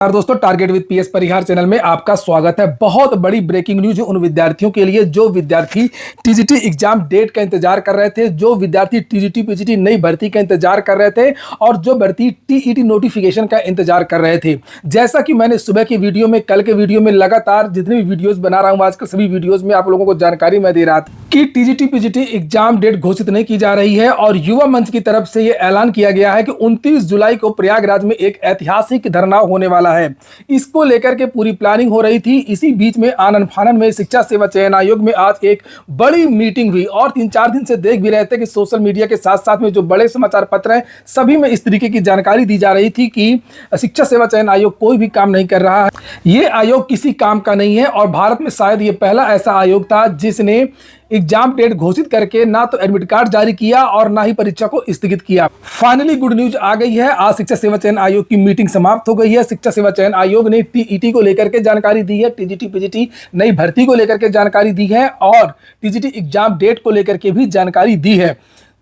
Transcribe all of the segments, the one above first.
और दोस्तों, target with PS Parihar channel में आपका स्वागत है। बहुत बड़ी ब्रेकिंग न्यूज है उन विद्यार्थियों के लिए जो विद्यार्थी टीजीटी एग्जाम डेट का इंतजार कर रहे थे, जो विद्यार्थी टीजीटी पीजीटी नई भर्ती का इंतजार कर रहे थे और जो भर्ती टीईटी नोटिफिकेशन का इंतजार कर रहे थे। जैसा कि मैंने सुबह की वीडियो में, कल के वीडियो में, लगातार जितने भी वीडियोज बना रहा हूं आजकल सभी वीडियोज में आप लोगों को जानकारी मैं दे रहा था कि टीजीटी पीजीटी एग्जाम डेट घोषित नहीं की जा रही है और युवा मंच की तरफ से यह ऐलान किया गया है कि 29 जुलाई को प्रयागराज में एक ऐतिहासिक धरना होने वाला है। इसको लेकर के पूरी प्लानिंग हो रही थी। इसी बीच में आनन फानन में शिक्षा सेवा चयन आयोग में आज एक बड़ी मीटिंग हुई और 3-4 दिन से देख भी रहे थे कि सोशल मीडिया के साथ साथ में जो बड़े समाचार पत्र हैं सभी में इस तरीके की जानकारी दी जा रही थी कि शिक्षा सेवा चयन आयोग कोई भी काम नहीं कर रहा है, ये आयोग किसी काम का नहीं है और भारत में शायद ये पहला ऐसा आयोग था जिसने एग्जाम डेट घोषित करके ना तो एडमिट कार्ड जारी किया और ना ही परीक्षा को स्थगित किया। फाइनली गुड न्यूज आ गई है। आज शिक्षा सेवा चयन आयोग की मीटिंग समाप्त हो गई है। शिक्षा सेवा चयन आयोग ने टीईटी को लेकर के जानकारी दी है, टीजीटी पीजीटी नई भर्ती को लेकर के जानकारी दी है और टीजीटी एग्जाम डेट को लेकर के भी जानकारी दी है।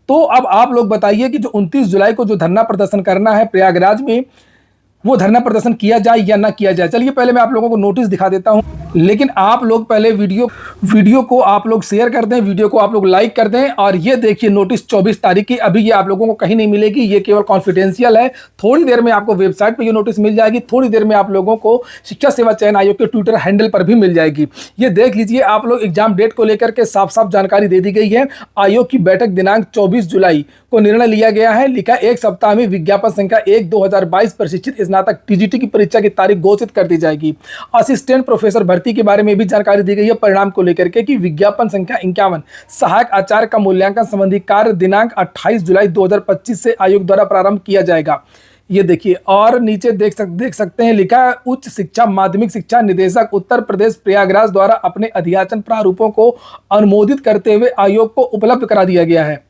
तो अब आप लोग बताइए कि जो 29 जुलाई को जो धरना प्रदर्शन करना है प्रयागराज में, वो धरना प्रदर्शन किया जाए या ना किया जाए। चलिए पहले मैं आप लोगों को नोटिस दिखा देता हूं, लेकिन आप लोग पहले वीडियो को आप लोग शेयर कर दें, वीडियो को आप लोग लाइक कर दें। और ये देखिए नोटिस 24 तारीख की, अभी ये आप लोगों को कहीं नहीं मिलेगी, ये केवल कॉन्फिडेंशियल है। थोड़ी देर में आपको वेबसाइट पर ये नोटिस मिल जाएगी, थोड़ी देर में आप लोगों को शिक्षा सेवा चयन आयोग के ट्विटर हैंडल पर भी मिल जाएगी। ये देख लीजिए आप लोग, एग्जाम डेट को लेकर के साफ साफ जानकारी दे दी गई है। आयोग की बैठक दिनांक 24 जुलाई को निर्णय लिया गया है। लिखा एक सप्ताह में विज्ञापन संख्या 1/2022 प्रशिक्षित स्नातक टीजीटी की परीक्षा की तारीख घोषित कर दी जाएगी। असिस्टेंट प्रोफेसर भर्ती के बारे में भी जानकारी दी गई है परिणाम को लेकर के कि विज्ञापन संख्या 51 सहायक आचार्य का मूल्यांकन संबंधी कार्य दिनांक 28 जुलाई 2025 से आयोग द्वारा प्रारंभ किया जाएगा। ये देखिए और नीचे देख सकते हैं लिखा है, उच्च शिक्षा माध्यमिक शिक्षा निदेशक उत्तर प्रदेश प्रयागराज द्वारा अपने अध्याचन प्रारूपों को अनुमोदित करते हुए आयोग को उपलब्ध करा दिया गया है।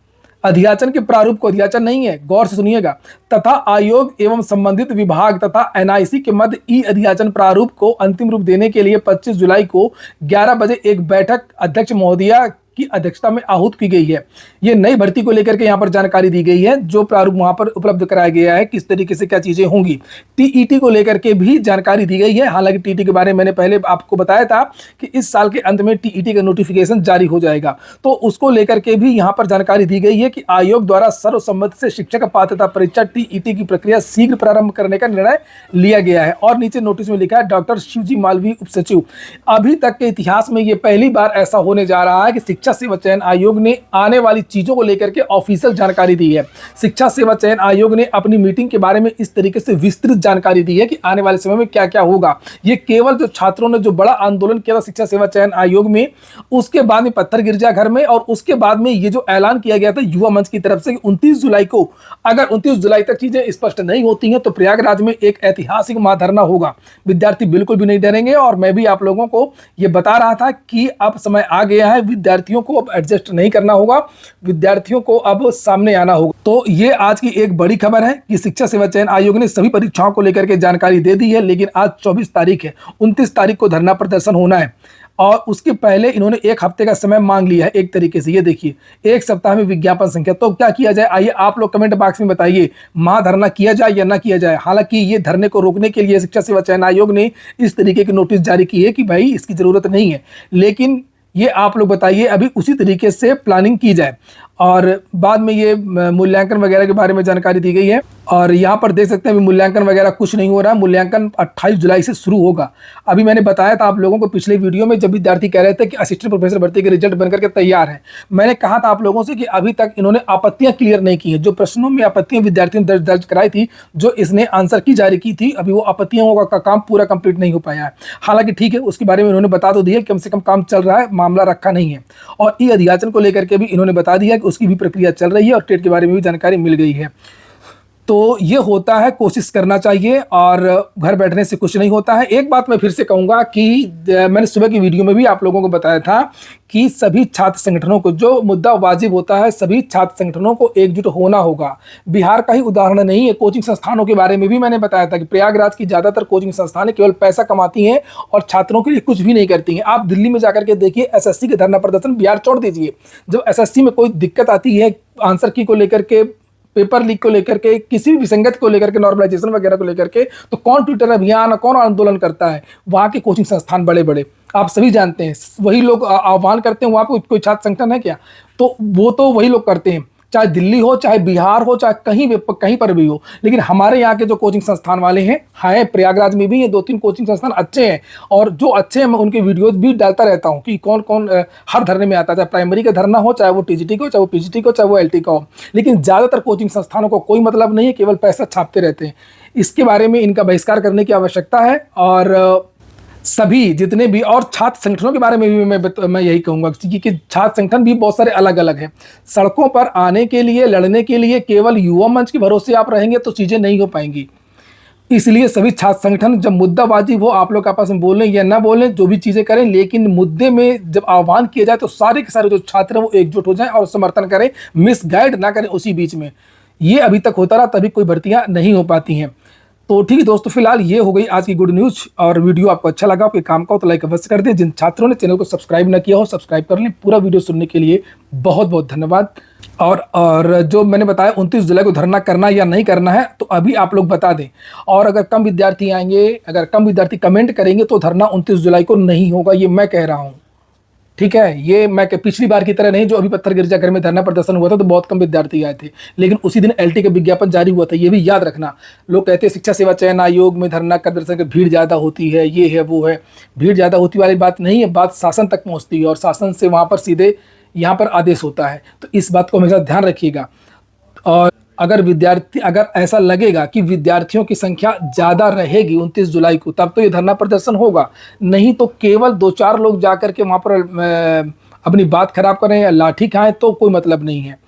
अध्याचन के प्रारूप को, अध्याचन नहीं है, गौर से सुनिएगा, तथा आयोग एवं संबंधित विभाग तथा एनआईसी के मध्य ई अध्याचन प्रारूप को अंतिम रूप देने के लिए 25 जुलाई को 11 बजे एक बैठक अध्यक्ष महोदया की अध्यक्षता में आहूत की गई है। ये नई भर्ती को लेकर के यहाँ पर जानकारी दी गई है, जो प्रारूप वहां पर उपलब्ध कराया गया है, किस तरीके से क्या चीजें होंगी। टीईटी को लेकर के भी जानकारी दी गई है। हालांकि टीईटी के बारे में मैंने पहले आपको बताया था कि इस साल के अंत में टीईटी का नोटिफिकेशन जारी हो जाएगा, तो उसको लेकर के भी यहाँ पर जानकारी दी गई है कि आयोग द्वारा सर्वसम्मति से शिक्षक पात्रता परीक्षा टीईटी की प्रक्रिया शीघ्र प्रारंभ करने का निर्णय लिया गया है। और नीचे नोटिस में लिखा है, डॉक्टर शिवजी मालवीय उप सचिव। अभी तक के इतिहास में ये पहली बार ऐसा होने जा रहा है कि शिक्षा सेवा चयन आयोग ने आने वाली चीजों को लेकर के ऑफिशियल जानकारी दी है। शिक्षा सेवा चयन आयोग ने अपनी मीटिंग के बारे में इस तरीके से विस्तृत जानकारी दी है कि आने वाले समय में क्या क्या होगा। ये केवल जो छात्रों ने जो बड़ा आंदोलन किया था शिक्षा सेवा चयन आयोग में, उसके बाद में पत्थर गिर जाए घर में, और उसके बाद में ये जो ऐलान किया गया था युवा मंच की तरफ से कि 29 जुलाई को, अगर 29 जुलाई तक चीजें स्पष्ट नहीं होती हैं तो प्रयागराज में एक ऐतिहासिक महाधरना होगा। विद्यार्थी बिल्कुल भी नहीं डरेंगे और मैं भी आप लोगों को ये बता रहा था कि अब समय आ गया है, विद्यार्थियों को अब एडजस्ट नहीं करना होगा, विद्यार्थियों को अब सामने आना होगा। तो ये आज की एक बड़ी खबर है कि शिक्षा सेवा चयन आयोग ने सभी परीक्षाओं को लेकर के जानकारी दे दी है, लेकिन आज 24 तारीख है, 29 तारीख को धरना प्रदर्शन होना है और उसके पहले इन्होंने एक हफ्ते का समय मांग लिया है। एक तरीके से ये देखिए, एक सप्ताह में विज्ञापन संख्या, तो क्या किया जाए? आइए आप लोग कमेंट बॉक्स में बताइए, महाधरना किया जाए या ना किया जाए। हालांकि ये धरने को रोकने के लिए शिक्षा सेवा चयन आयोग ने इस तरीके की नोटिस जारी की है कि भाई इसकी जरूरत नहीं है, लेकिन ये आप लोग बताइए अभी उसी तरीके से प्लानिंग की जाए। और बाद में ये मूल्यांकन वगैरह के बारे में जानकारी दी गई है और यहाँ पर देख सकते हैं मूल्यांकन वगैरह कुछ नहीं हो रहा। मूल्यांकन 28 जुलाई से शुरू होगा। अभी मैंने बताया था आप लोगों को पिछले वीडियो में, जब विद्यार्थी कह रहे थे कि असिस्टेंट प्रोफेसर भर्ती के रिजल्ट बनकर के तैयार है, मैंने कहा था आप लोगों से कि अभी तक इन्होंने आपत्तियां क्लियर नहीं की है। जो प्रश्नों में आपत्तियां विद्यार्थियों ने दर्ज कराई थी, जो इसने आंसर की जारी की थी, अभी वो आपत्तियों का काम पूरा कंप्लीट नहीं हो पाया है। हालांकि ठीक है, उसके बारे में इन्होंने बता तो दिया, कम से कम काम चल रहा है, मामला रखा नहीं है। और ई अध्याचन को लेकर के भी इन्होंने बता दिया कि उसकी भी प्रक्रिया चल रही है और टेट के बारे में भी जानकारी मिल गई है। तो ये होता है, कोशिश करना चाहिए और घर बैठने से कुछ नहीं होता है। एक बात मैं फिर से कहूंगा कि मैंने सुबह की वीडियो में भी आप लोगों को बताया था कि सभी छात्र संगठनों को, जो मुद्दा वाजिब होता है, सभी छात्र संगठनों को एकजुट होना होगा। बिहार का ही उदाहरण नहीं है, कोचिंग संस्थानों के बारे में भी मैंने बताया था कि प्रयागराज की ज्यादातर कोचिंग संस्थानें केवल पैसा कमाती हैं और छात्रों के लिए कुछ भी नहीं करती हैं। आप दिल्ली में जाकर के देखिए, एसएससी के धरना प्रदर्शन, बिहार छोड़ दीजिए, जब एसएससी में कोई दिक्कत आती है आंसर की को लेकर के पेपर लीक को लेकर के, किसी भी विसंगत को लेकर के, नॉर्मलाइजेशन वगैरह को लेकर के, तो कौन ट्विटर अभियान, कौन आंदोलन करता है? वहाँ के कोचिंग संस्थान बड़े बड़े, आप सभी जानते हैं, वही लोग आह्वान करते हैं। वहाँ पे कोई छात्र संगठन है क्या? तो वो तो वही लोग करते हैं, चाहे दिल्ली हो, चाहे बिहार हो, चाहे कहीं पर भी हो। लेकिन हमारे यहाँ के जो कोचिंग संस्थान वाले हैं, प्रयागराज में भी ये 2-3 कोचिंग संस्थान अच्छे हैं, और जो अच्छे हैं मैं उनके वीडियोस भी डालता रहता हूँ कि कौन कौन हर धरने में आता है, चाहे प्राइमरी का धरना हो, चाहे वो टीजीटी को, चाहे वो पीजीटी को, चाहे वो एलटी का हो। लेकिन ज़्यादातर कोचिंग संस्थानों को कोई मतलब नहीं है, केवल पैसा छापते रहते हैं। इसके बारे में इनका बहिष्कार करने की आवश्यकता है। और सभी जितने भी और छात्र संगठनों के बारे में भी मैं यही कहूँगा कि छात्र संगठन भी बहुत सारे अलग अलग हैं। सड़कों पर आने के लिए, लड़ने के लिए केवल युवा मंच के भरोसे आप रहेंगे तो चीज़ें नहीं हो पाएंगी। इसलिए सभी छात्र संगठन जब मुद्दाबाजी हो, आप लोग आपस में बोलें या ना बोलें, जो भी चीज़ें करें, लेकिन मुद्दे में जब आह्वान किया जाए तो सारे के सारे जो छात्र हैं वो एकजुट हो जाएं और समर्थन करें, मिसगाइड ना करें उसी बीच में। ये अभी तक होता रहा, तभी कोई भर्तियाँ नहीं हो पाती हैं। तो ठीक है दोस्तों, फिलहाल ये हो गई आज की गुड न्यूज़। और वीडियो आपको अच्छा लगा, आपके काम का हो तो लाइक अवश्य कर दें। जिन छात्रों ने चैनल को सब्सक्राइब ना किया हो, सब्सक्राइब कर लें। पूरा वीडियो सुनने के लिए बहुत बहुत धन्यवाद। और जो मैंने बताया 29 जुलाई को धरना करना या नहीं करना है, तो अभी आप लोग बता दें। और अगर कम विद्यार्थी आएंगे, अगर कम विद्यार्थी कमेंट करेंगे तो धरना 29 जुलाई को नहीं होगा, ये मैं कह रहा हूँ। ठीक है, ये मैं पिछली बार की तरह नहीं, जो अभी पत्थर गिरजाघर में धरना प्रदर्शन हुआ था तो बहुत कम विद्यार्थी आए थे, लेकिन उसी दिन एलटी का विज्ञापन जारी हुआ था। ये भी याद रखना। लोग कहते हैं शिक्षा सेवा चयन आयोग में धरना प्रदर्शन की भीड़ ज़्यादा होती है, ये है वो है। भीड़ ज़्यादा होती वाली बात नहीं है, बात शासन तक पहुँचती है और शासन से वहाँ पर सीधे यहाँ पर आदेश होता है। तो इस बात को हमेशा ध्यान रखिएगा। और अगर ऐसा लगेगा कि विद्यार्थियों की संख्या ज़्यादा रहेगी 29 जुलाई को, तब तो ये धरना प्रदर्शन होगा। नहीं तो केवल 2-4 लोग जाकर के वहाँ पर अपनी बात खराब करें या लाठी खाएं तो कोई मतलब नहीं है।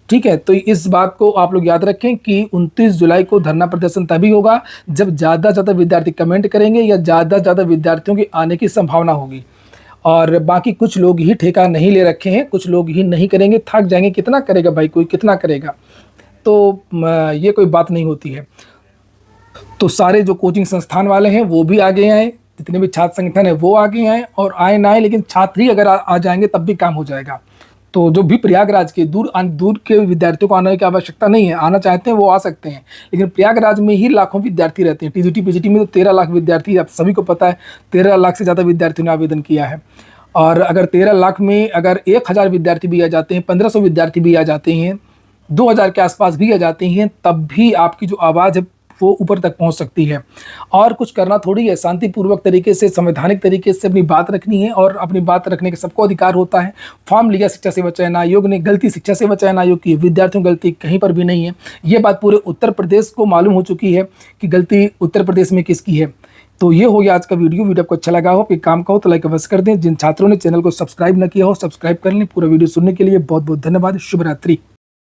ठीक है, तो इस बात को आप लोग याद रखें कि 29 जुलाई को धरना प्रदर्शन तभी होगा जब ज़्यादा से ज़्यादा विद्यार्थी कमेंट करेंगे या ज़्यादा से ज़्यादा विद्यार्थियों की आने की संभावना होगी। और बाकी कुछ लोग ही ठेका नहीं ले रखे हैं, कुछ लोग ही नहीं करेंगे, थक जाएंगे। कितना करेगा भाई, कोई कितना करेगा? तो ये कोई बात नहीं होती है। तो सारे जो कोचिंग संस्थान वाले हैं वो भी आगे आए, जितने भी छात्र संगठन है वो आगे आए, और आए ना आए लेकिन छात्र ही अगर आ जाएंगे तब भी काम हो जाएगा। तो जो भी प्रयागराज के दूर के विद्यार्थियों को आने की आवश्यकता नहीं है, आना चाहते हैं वो आ सकते हैं, लेकिन प्रयागराज में ही लाखों विद्यार्थी रहते हैं। टीजीटी पीजीटी में तो 13 लाख विद्यार्थी, आप सभी को पता है, 13 लाख से ज़्यादा विद्यार्थियों ने आवेदन किया है। और अगर 13 लाख में अगर 1000 विद्यार्थी भी आ जाते हैं, 1500 विद्यार्थी भी आ जाते हैं, 2000 के आसपास भी आ जाते हैं, तब भी आपकी जो आवाज़ है वो ऊपर तक पहुंच सकती है। और कुछ करना थोड़ी है, शांतिपूर्वक तरीके से, संवैधानिक तरीके से अपनी बात रखनी है, और अपनी बात रखने का सबको अधिकार होता है। फॉर्म लिया शिक्षा सेवा चयन आयोग ने, गलती शिक्षा सेवा चयन आयोग की, विद्यार्थियों की गलती कहीं पर भी नहीं है। ये बात पूरे उत्तर प्रदेश को मालूम हो चुकी है कि गलती उत्तर प्रदेश में किसकी है। तो ये हो गया आज का वीडियो। आपको अच्छा लगा हो, कि काम का हो तो लाइक अवश्य कर दें। जिन छात्रों ने चैनल को सब्सक्राइब न किया हो, सब्सक्राइब कर लें। पूरा वीडियो सुनने के लिए बहुत बहुत धन्यवाद। शुभ रात्रि।